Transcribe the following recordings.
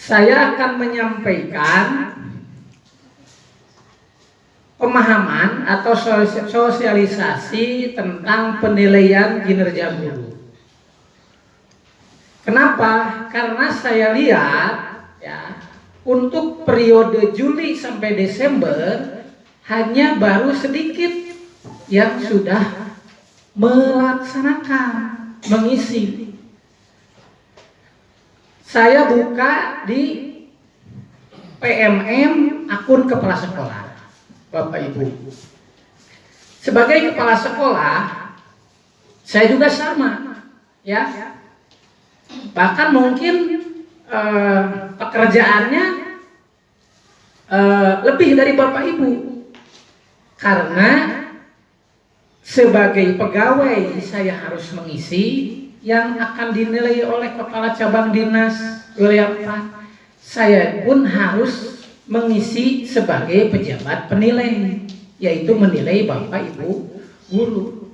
saya akan menyampaikan pemahaman atau sosialisasi tentang penilaian kinerja guru. Kenapa? Karena saya lihat ya, untuk periode Juli sampai Desember hanya baru sedikit yang sudah melaksanakan, mengisi. Saya buka di PMM akun kepala sekolah, Bapak Ibu. Sebagai kepala sekolah, saya juga sama, ya. Bahkan mungkin pekerjaannya lebih dari Bapak Ibu, karena sebagai pegawai saya harus mengisi yang akan dinilai oleh kepala cabang dinas wilayah 4. Saya pun harus mengisi sebagai pejabat penilai, yaitu menilai Bapak Ibu guru.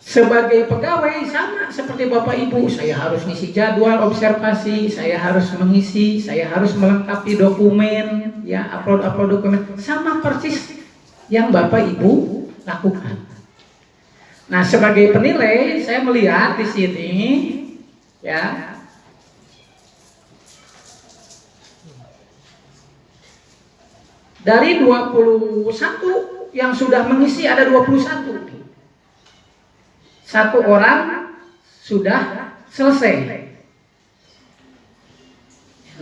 Sebagai pegawai sama seperti Bapak Ibu, saya harus ngisi jadwal observasi, saya harus mengisi, saya harus melengkapi dokumen, ya, upload dokumen, sama persis yang Bapak Ibu lakukan. Nah, sebagai penilai saya melihat di sini, ya, dari 21 yang sudah mengisi ada 21. Satu orang sudah selesai.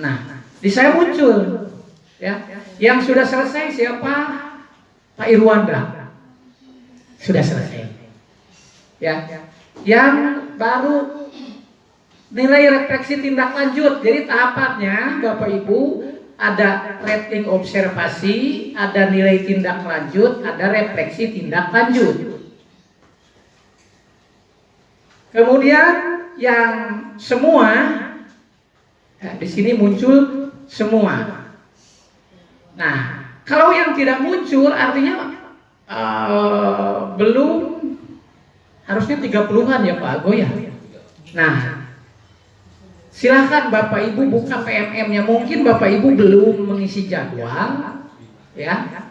Nah, di saya muncul, ya, yang sudah selesai siapa? Pak Irwanda sudah selesai. Ya, yang baru nilai refleksi tindak lanjut. Jadi tahapannya Bapak Ibu ada rating observasi, ada nilai tindak lanjut, ada refleksi tindak lanjut. Kemudian yang semua, ya, di sini muncul semua. Nah, kalau yang tidak muncul artinya belum, harusnya 30-an ya Pak Ago ya. Nah, silahkan Bapak Ibu buka PMM-nya. Mungkin Bapak Ibu belum mengisi jadwal, ya.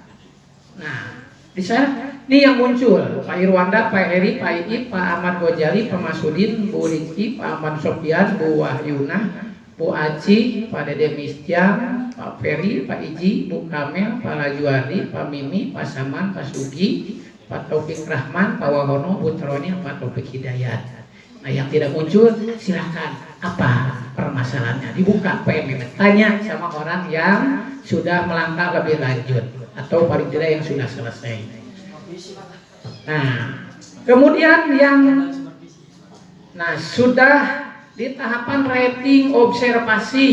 Nah, di sana ini yang muncul Pak Irwanda, Pak Heri, Pak Iip, Pak Ahmad Gojali, Pak Masudin, Bu Rizky, Pak Ahmad Sofian, Bu Wahyuna, Bu Aci, Pak Dede Mistian, Pak Ferry, Pak Iji, Bu Kamel, Pak Lajuari, Pak Mimi, Pak Saman, Pak Sugi, Pak Taufik Rahman, Pak Wahono, Bu Troni, Pak Taufik Hidayat. Nah, yang tidak muncul silahkan, apa permasalahannya, dibuka PMM, tanya sama orang yang sudah melangkah lebih lanjut atau paling tidak yang sudah selesai. Nah, kemudian yang sudah di tahapan rating observasi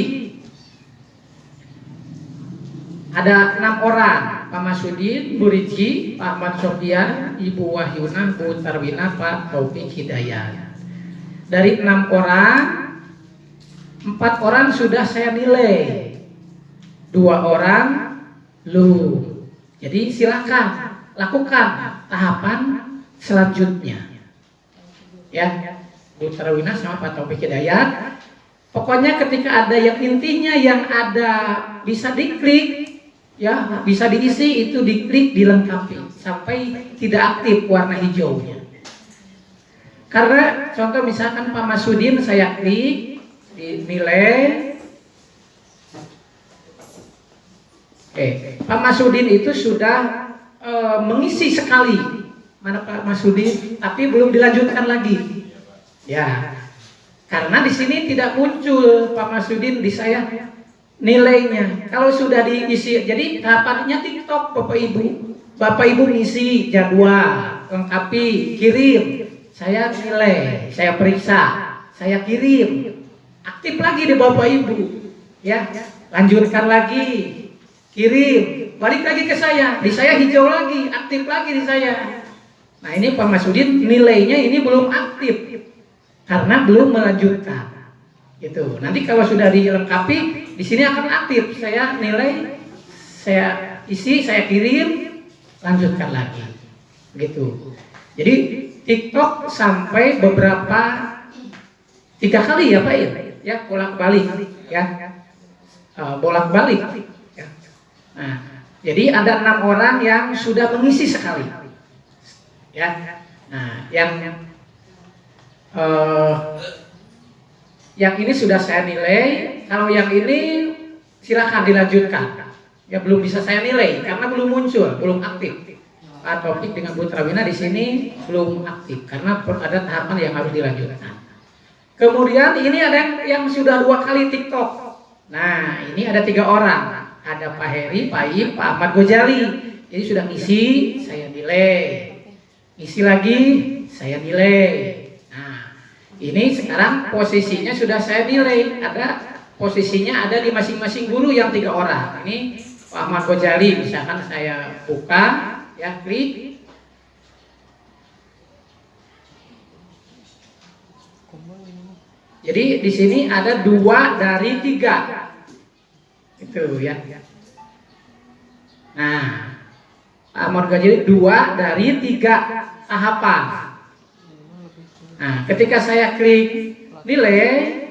ada 6 orang, Pak Masudin, Bu Rizky, Pak Ahmad Sofian, Ibu Wahyuna, Bu Tarwina, Pak Taufik Hidayat. Dari 6 orang, 4 orang sudah saya nilai, 2 orang lu. Jadi silakan lakukan tahapan selanjutnya, ya, Bu Tarwina sama Pak Taufik Hidayat. Pokoknya ketika ada yang intinya yang ada bisa diklik, ya, bisa diisi, itu diklik, dilengkapi sampai tidak aktif warna hijaunya. Karena contoh misalkan Pak Masudin saya klik, dinilai. Pak Masudin itu sudah mengisi sekali, mana Pak Masudin, tapi belum dilanjutkan lagi. Ya, karena di sini tidak muncul Pak Masudin di saya nilainya. Kalau sudah diisi, jadi tahapannya TikTok Bapak Ibu. Bapak Ibu ngisi jadwal, lengkapi, kirim. Saya nilai, saya periksa, saya kirim. Aktif lagi di Bapak Ibu. Ya, lanjutkan lagi, kirim. Balik lagi ke saya, di saya hijau lagi, aktif lagi di saya. Nah, ini Pak Masudin nilainya ini belum aktif karena belum melanjutkan. Gitu. Nanti kalau sudah dilengkapi, di sini akan aktif. Saya nilai, saya isi, saya kirim, lanjutkan lagi. Gitu. Jadi TikTok sampai beberapa 3 kali ya Pak ya, ya bolak-balik ya. Bolak-balik ya. Nah, jadi ada 6 orang yang sudah mengisi sekali ya. Nah, yang ini sudah saya nilai. Kalau yang ini silakan dilanjutkan. Ya belum bisa saya nilai karena belum muncul, belum aktif. Pak Taufik dengan Bu Trawina di sini belum aktif karena ada tahapan yang harus dilanjutkan. Kemudian ini ada yang sudah 2 kali TikTok. Nah, ini ada 3 orang. Ada Pak Heri, Pak Ip, Pak Ahmad Gojali. Jadi sudah ngisi, saya nilai. Ngisi lagi, saya nilai. Nah, ini sekarang posisinya sudah saya nilai. Posisinya ada di masing-masing guru yang 3 orang. Ini Pak Ahmad Gojali, misalkan saya buka, ya klik. Jadi di sini ada 2 dari 3, itu ya. Nah, Pak Ahmad Gojali 2 dari 3 tahapan. Nah, ketika saya klik nilai,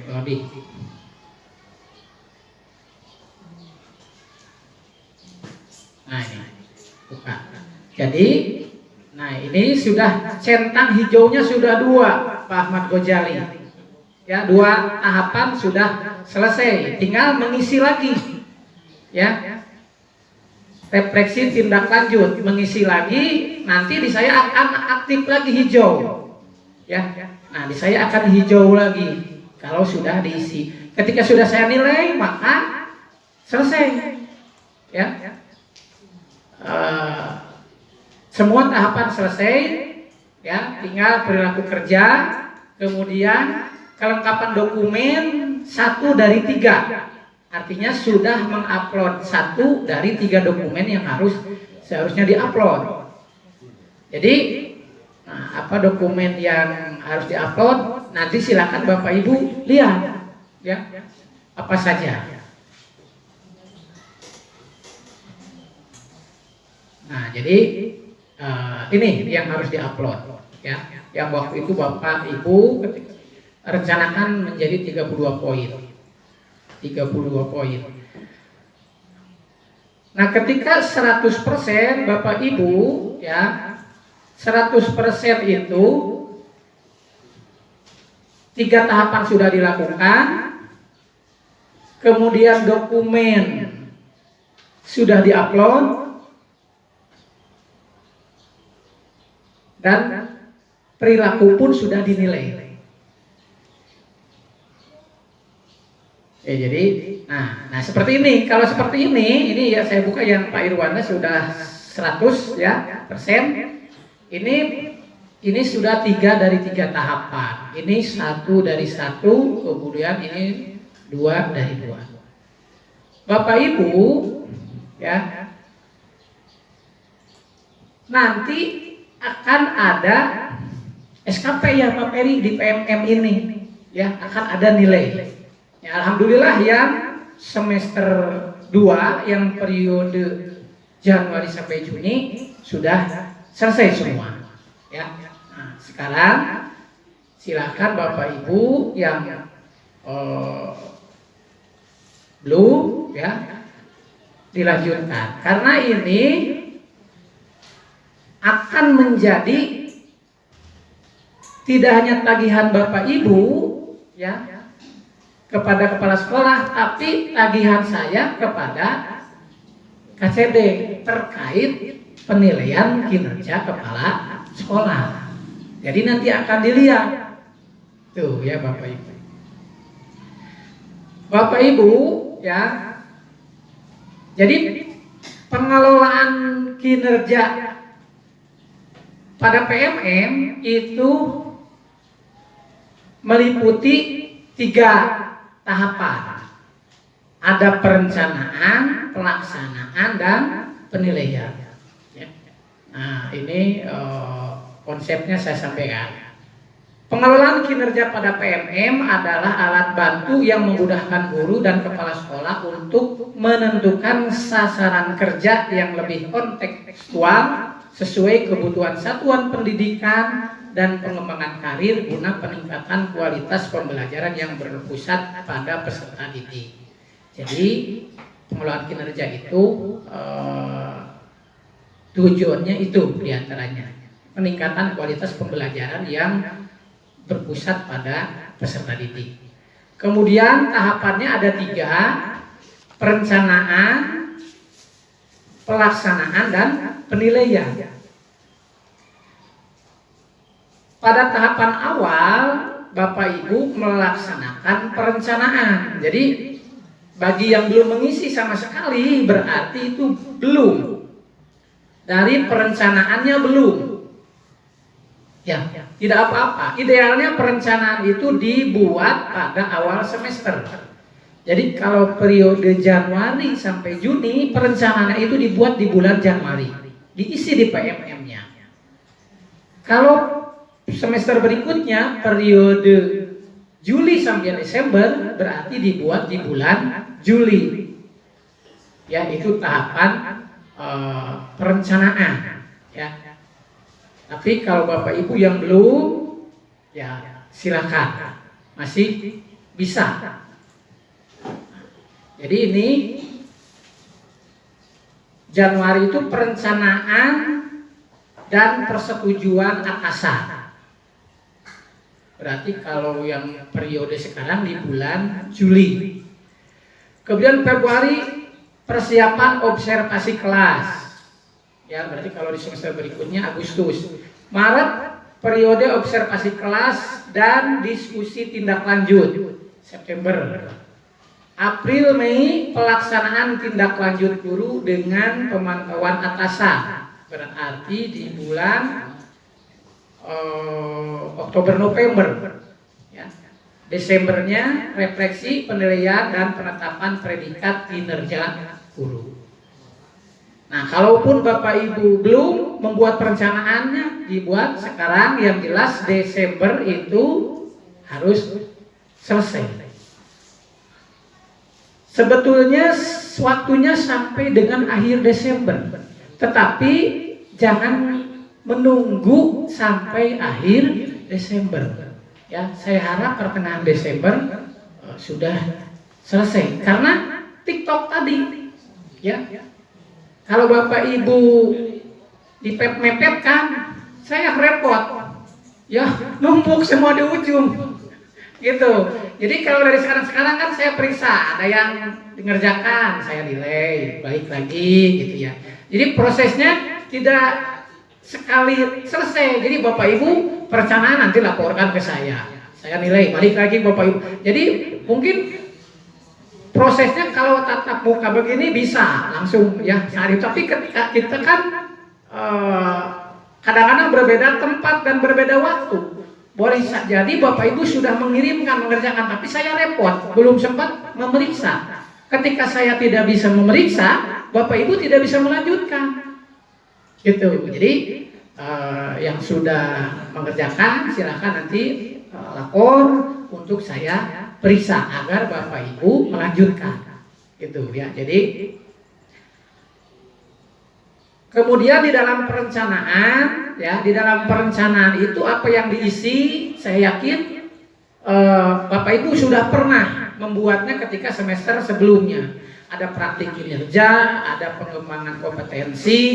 Lodi. Nah ini buka. Jadi, nah ini sudah centang hijaunya sudah 2, Pak Ahmad Gojali. Ya 2 tahapan sudah selesai. Tinggal mengisi lagi. Ya. Refleksi tindak lanjut, mengisi lagi. Nanti di saya akan aktif lagi hijau. Ya. Nah di saya akan hijau lagi. Kalau sudah diisi, ketika sudah saya nilai maka selesai, ya. Semua tahapan selesai, ya. Tinggal perilaku kerja, kemudian kelengkapan dokumen 1 dari 3, artinya sudah mengupload 1 dari 3 dokumen yang seharusnya diupload. Jadi, apa dokumen yang harus diupload? Nanti silakan Bapak Ibu lihat, ya, apa saja. Nah, jadi ini yang harus diupload, ya. Yang waktu itu Bapak Ibu rencanakan menjadi 32 poin. 32 poin. Nah, ketika 100% Bapak Ibu, ya, 100% itu 3 tahapan sudah dilakukan, kemudian dokumen sudah diupload, dan perilaku pun sudah dinilai. Jadi, nah seperti ini. Kalau seperti ini ya saya buka yang Pak Irwana sudah 100 ya persen. Ini sudah 3 dari 3 tahapan. Ini 1 dari 1, kemudian ini 2 dari 2. Bapak Ibu, ya, nanti akan ada SKP ya Pak Peri di PMM ini, ya, akan ada nilai. Ya, alhamdulillah yang semester 2 yang periode Januari sampai Juni sudah selesai semua, ya. Nah, sekarang silakan Bapak Ibu yang belum, ya, dilanjutkan karena ini akan menjadi tidak hanya tagihan Bapak Ibu, ya, kepada kepala sekolah, tapi tagihan saya kepada KCD terkait penilaian kinerja kepala sekolah. Jadi nanti akan dilihat tuh ya Bapak Ibu. Bapak Ibu, ya. Jadi pengelolaan kinerja pada PMM itu meliputi 3 tahapan. Ada perencanaan, pelaksanaan, dan penilaian. Nah, ini konsepnya saya sampaikan. Pengelolaan kinerja pada PMM adalah alat bantu yang memudahkan guru dan kepala sekolah untuk menentukan sasaran kerja yang lebih kontekstual sesuai kebutuhan satuan pendidikan dan pengembangan karir guna peningkatan kualitas pembelajaran yang berpusat pada peserta didik. Jadi pengelolaan kinerja itu tujuannya itu diantaranya peningkatan kualitas pembelajaran yang berpusat pada peserta didik. Kemudian tahapannya ada 3, perencanaan, pelaksanaan, dan penilaian. Pada tahapan awal, Bapak Ibu melaksanakan perencanaan. Jadi bagi yang belum mengisi sama sekali berarti itu belum. Dari perencanaannya belum. Ya, tidak apa-apa. Idealnya perencanaan itu dibuat pada awal semester. Jadi kalau periode Januari sampai Juni, perencanaan itu dibuat di bulan Januari, diisi di PMM-nya. Kalau semester berikutnya, periode Juli sampai Desember, berarti dibuat di bulan Juli. Ya, itu tahapan perencanaan. Ya. Tapi kalau Bapak Ibu yang belum, ya silakan, masih bisa. Jadi ini Januari itu perencanaan dan persetujuan atasan. Berarti kalau yang periode sekarang di bulan Juli. Kemudian Februari persiapan observasi kelas. Ya, berarti kalau di semester berikutnya Agustus. Maret periode observasi kelas dan diskusi tindak lanjut. September. April Mei pelaksanaan tindak lanjut guru dengan pemantauan atasan. Berarti di bulan Oktober November. Ya. Desembernya refleksi, penilaian, dan penetapan predikat kinerja guru. Nah, kalaupun Bapak Ibu belum membuat perencanaannya, dibuat sekarang, yang jelas Desember itu harus selesai. Sebetulnya waktunya sampai dengan akhir Desember, tetapi jangan menunggu sampai akhir Desember. Ya, saya harap pertengahan Desember sudah selesai, karena TikTok tadi, ya. Kalau Bapak Ibu dipepet-mepetkan, saya repot. Ya, numpuk semua di ujung. Gitu. Jadi kalau dari sekarang kan saya periksa, ada yang mengerjakan, saya delay, balik lagi gitu ya. Jadi prosesnya tidak sekali selesai. Jadi Bapak Ibu perencanaan nanti laporkan ke saya. Saya nilai, balik lagi Bapak Ibu. Jadi mungkin prosesnya kalau tatap muka begini bisa langsung ya sehari, tapi ketika kita kan kadang-kadang berbeda tempat dan berbeda waktu. Boleh jadi Bapak Ibu sudah mengirimkan, mengerjakan, tapi saya repot, belum sempat memeriksa. Ketika saya tidak bisa memeriksa, Bapak Ibu tidak bisa melanjutkan. Gitu. Jadi yang sudah mengerjakan silakan nanti lapor untuk saya periksa agar Bapak Ibu melanjutkan, gitu ya. Jadi kemudian di dalam perencanaan, ya, di dalam perencanaan itu apa yang diisi, saya yakin Bapak Ibu sudah pernah membuatnya ketika semester sebelumnya. Ada praktik kinerja, ada pengembangan kompetensi,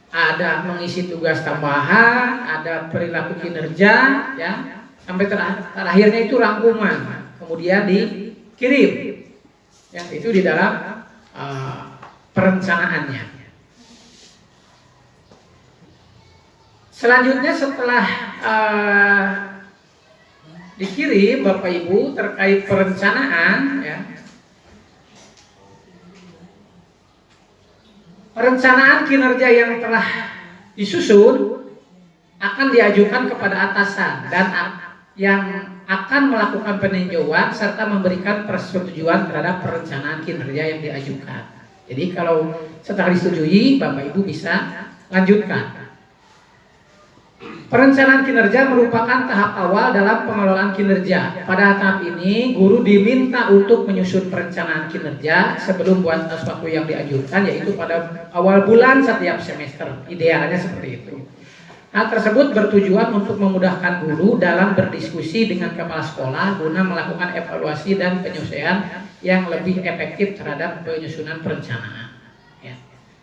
ada mengisi tugas tambahan, ada perilaku kinerja, ya, sampai terakhirnya itu rangkuman. Kemudian dikirim, ya, itu di dalam perencanaannya. Selanjutnya setelah dikirim Bapak Ibu terkait perencanaan, ya, perencanaan kinerja yang telah disusun akan diajukan kepada atasan dan yang akan melakukan peninjauan serta memberikan persetujuan terhadap perencanaan kinerja yang diajukan. Jadi kalau setelah disetujui, Bapak Ibu bisa lanjutkan. Perencanaan kinerja merupakan tahap awal dalam pengelolaan kinerja. Pada tahap ini, guru diminta untuk menyusun perencanaan kinerja sebelum buat sesuatu yang dianjurkan, yaitu pada awal bulan setiap semester. Idealnya seperti itu. Hal tersebut bertujuan untuk memudahkan guru dalam berdiskusi dengan kepala sekolah guna melakukan evaluasi dan penyesuaian yang lebih efektif terhadap penyusunan perencanaan. Ya.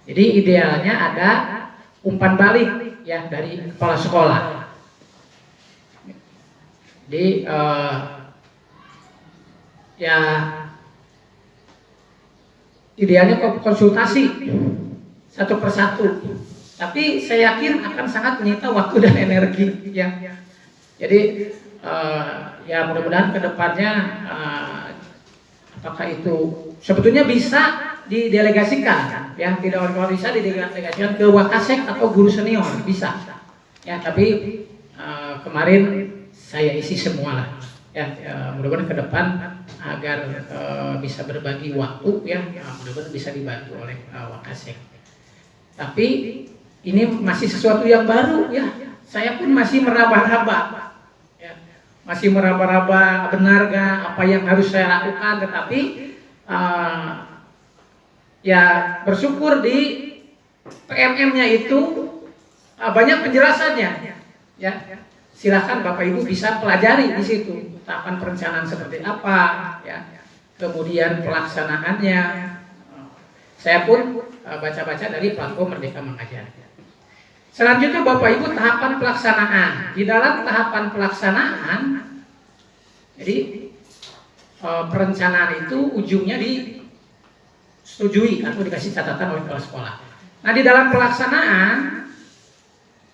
Jadi idealnya ada umpan balik ya dari kepala sekolah. Jadi ya idealnya konsultasi satu persatu. Tapi saya yakin akan sangat menyita waktu dan energi ya. Jadi ya mudah-mudahan kedepannya apakah itu sebetulnya bisa didelegasikan ya, tidak bisa didelegasikan ke Wakasek atau guru senior bisa ya, tapi kemarin saya isi semua lah ya, mudah-mudahan ke depan agar bisa berbagi waktu ya, mudah-mudahan bisa dibantu oleh Wakasek. Tapi ini masih sesuatu yang baru ya, saya pun masih meraba-raba ya, masih meraba-raba benar gak apa yang harus saya lakukan, tetapi ya bersyukur di PMM-nya itu banyak penjelasannya ya. Silahkan Bapak Ibu bisa pelajari di situ tahapan perencanaan seperti apa ya, kemudian pelaksanaannya. Saya pun baca-baca dari platform Merdeka Mengajar. Selanjutnya Bapak Ibu tahapan pelaksanaan. Di dalam tahapan pelaksanaan, jadi perencanaan itu ujungnya disetujui atau dikasih catatan oleh kepala sekolah. Nah di dalam pelaksanaan,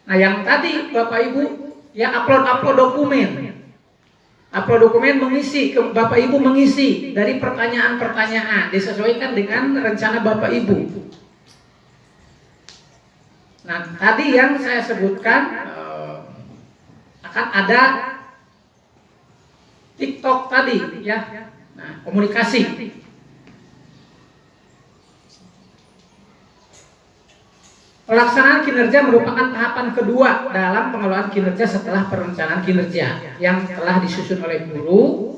nah yang tadi Bapak Ibu ya upload dokumen, mengisi, Bapak Ibu mengisi dari pertanyaan-pertanyaan disesuaikan dengan rencana Bapak Ibu. Nah tadi yang saya sebutkan akan ada TikTok tadi ya, nah komunikasi. Pelaksanaan kinerja merupakan tahapan kedua dalam pengelolaan kinerja setelah perencanaan kinerja yang telah disusun oleh guru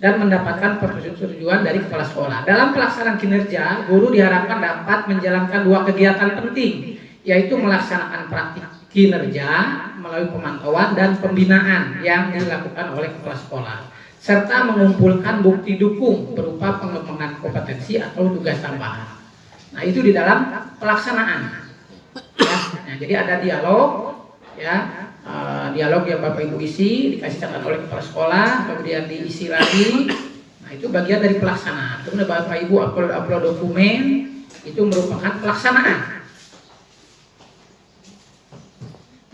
dan mendapatkan persetujuan dari kepala sekolah. Dalam pelaksanaan kinerja, guru diharapkan dapat menjalankan dua kegiatan penting, yaitu melaksanakan praktik kinerja melalui pemantauan dan pembinaan yang dilakukan oleh kepala sekolah, serta mengumpulkan bukti dukung berupa pengembangan kompetensi atau tugas tambahan. Nah itu di dalam pelaksanaan ya. Nah, jadi ada dialog ya, dialog yang Bapak Ibu isi, dikasih catatan oleh kepala sekolah, kemudian diisi lagi. Nah itu bagian dari pelaksanaan. Kemudian Bapak Ibu upload dokumen, itu merupakan pelaksanaan.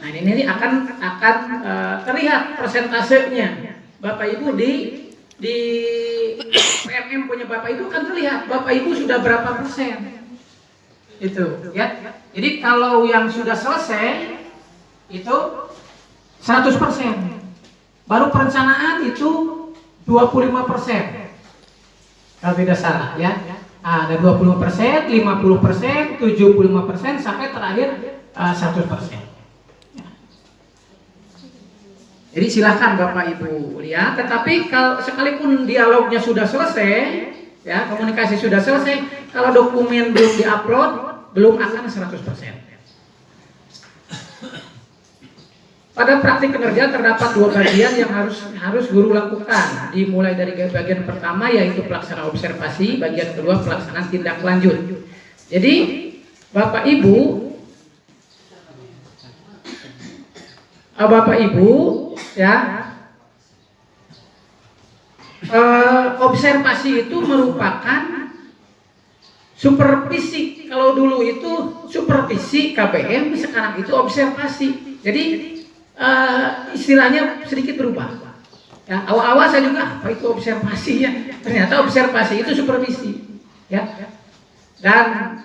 Nah ini akan terlihat persentasenya Bapak Ibu di PMM punya Bapak Ibu kan terlihat Bapak Ibu sudah berapa persen itu ya. Jadi kalau yang sudah selesai itu 100%, baru perencanaan itu 25%, kalau tidak salah ya. Ada 20%, 50%, 75% sampai terakhir 100%. Jadi silahkan Bapak Ibu lihat, tetapi kalau sekalipun dialognya sudah selesai, ya komunikasi sudah selesai, kalau dokumen belum diupload, belum akan 100%. Pada praktik kinerja terdapat dua bagian yang harus guru lakukan, dimulai dari bagian pertama yaitu pelaksanaan observasi, bagian kedua pelaksanaan tindak lanjut. Jadi Bapak Ibu ya, observasi itu merupakan supervisi. Kalau dulu itu supervisi KBM, sekarang itu observasi. Jadi istilahnya sedikit berubah. Ya, awal-awal saya juga apa itu observasi ya. Ternyata observasi itu supervisi. Ya. Dan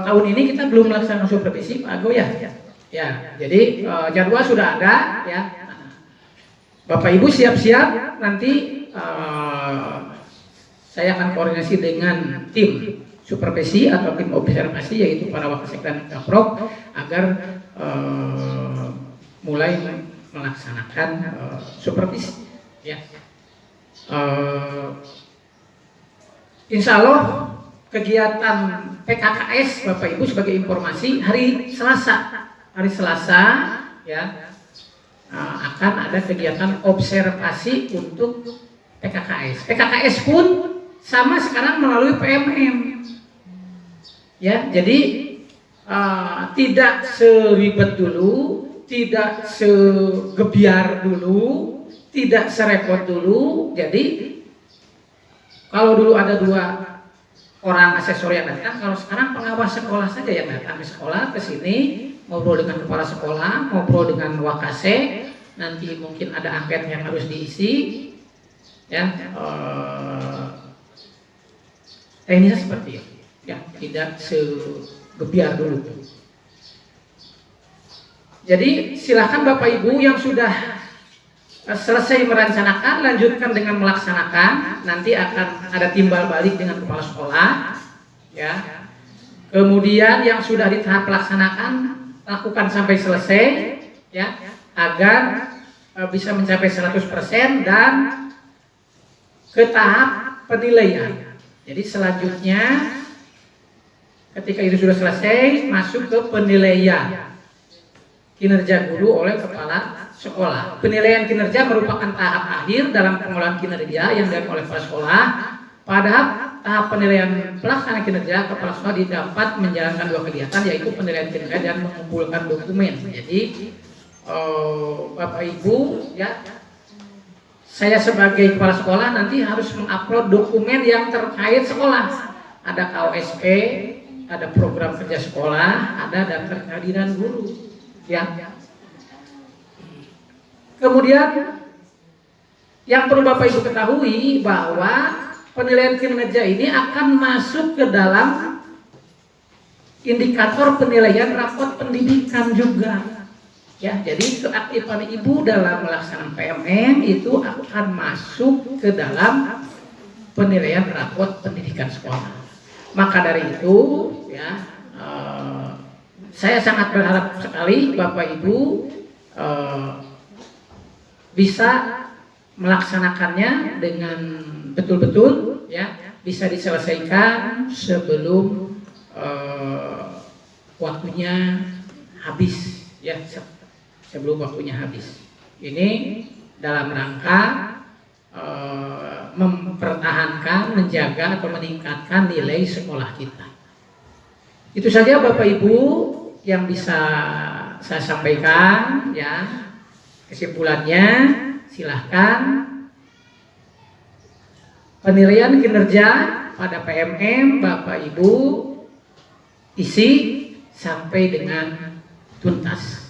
tahun ini kita belum melaksanakan supervisi, Pak Ago ya. Ya, jadi jadwal sudah ada ya. Bapak Ibu siap-siap nanti saya akan koordinasi dengan tim supervisi atau tim observasi yaitu para Wakasek dan Kaprok agar mulai melaksanakan supervisi. Ya. Insya Allah kegiatan PKKS Bapak Ibu sebagai informasi hari Selasa ya akan ada kegiatan observasi untuk PKKS. PKKS pun sama sekarang melalui PMM. Ya, jadi tidak seribet dulu, tidak segebiar dulu, tidak serepot dulu. Jadi kalau dulu ada 2 orang asesor yang datang, kalau sekarang pengawas sekolah saja yang datang ke sekolah, ke sini ngobrol dengan kepala sekolah, ngobrol dengan wakase, nanti mungkin ada angket yang harus diisi, ya. Teknisnya seperti itu, ya, tidak segebiar dulu. Jadi silakan Bapak Ibu yang sudah selesai merencanakan, lanjutkan dengan melaksanakan. Nanti akan ada timbal balik dengan kepala sekolah, ya. Kemudian yang sudah di tahap pelaksanaan, lakukan sampai selesai, ya, agar bisa mencapai 100% dan ke tahap penilaian. Jadi selanjutnya ketika itu sudah selesai, masuk ke penilaian kinerja guru oleh kepala sekolah. Penilaian kinerja merupakan tahap akhir dalam pengolahan kinerja yang dilakukan oleh kepala sekolah. Pada tahap penilaian pelaksana kinerja, kepala sekolah dapat menjalankan 2 kegiatan, yaitu penilaian kinerja dan mengumpulkan dokumen. Jadi Bapak Ibu, ya, saya sebagai kepala sekolah nanti harus mengupload dokumen yang terkait sekolah. Ada KOSP, ada program kerja sekolah, ada daftar kehadiran guru, ya. Kemudian yang perlu Bapak Ibu ketahui bahwa penilaian kinerja ini akan masuk ke dalam indikator penilaian rapot pendidikan juga. Ya, jadi keaktifan Ibu dalam melaksanakan PMM itu akan masuk ke dalam penilaian rapot pendidikan sekolah. Maka dari itu, ya, saya sangat berharap sekali Bapak Ibu bisa melaksanakannya dengan betul-betul, ya, bisa diselesaikan sebelum waktunya habis, ya, sebelum waktunya habis. Ini dalam rangka mempertahankan, menjaga atau meningkatkan nilai sekolah kita. Itu saja Bapak Ibu yang bisa saya sampaikan, ya. Kesimpulannya, silahkan penilaian kinerja pada PMM Bapak Ibu isi sampai dengan tuntas.